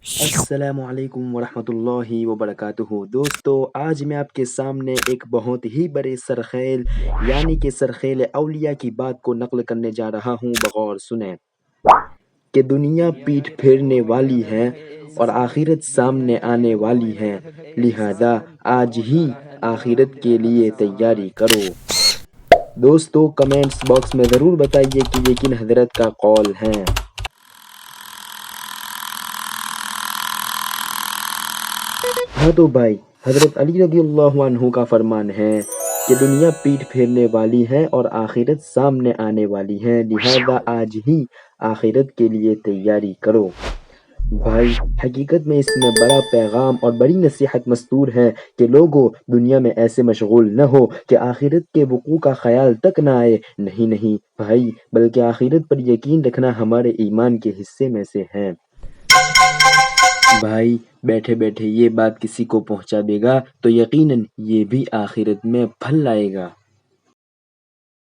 السلام علیکم ورحمۃ اللہ وبرکاتہ۔ دوستو، آج میں آپ کے سامنے ایک بہت ہی بڑے سرخیل یعنی کہ سرخیل اولیاء کی بات کو نقل کرنے جا رہا ہوں، بغور سنیں کہ دنیا پیٹھ پھیرنے والی ہے اور آخرت سامنے آنے والی ہے، لہذا آج ہی آخرت کے لیے تیاری کرو۔ دوستو، کمنٹس باکس میں ضرور بتائیے کہ یہ کن حضرت کا قول ہے۔ ہاں تو بھائی، حضرت علی رضی اللہ عنہ کا فرمان ہے کہ دنیا پیٹھ پھیرنے والی ہے اور آخرت سامنے آنے والی ہے، لہذا آج ہی آخرت کے لیے تیاری کرو۔ بھائی، حقیقت میں اس میں بڑا پیغام اور بڑی نصیحت مستور ہے کہ لوگوں، دنیا میں ایسے مشغول نہ ہو کہ آخرت کے وقوع کا خیال تک نہ آئے۔ نہیں بھائی، بلکہ آخرت پر یقین رکھنا ہمارے ایمان کے حصے میں سے ہے۔ بھائی، بیٹھے بیٹھے یہ بات کسی کو پہنچا دے گا تو یقیناً یہ بھی آخرت میں پھل لائے گا۔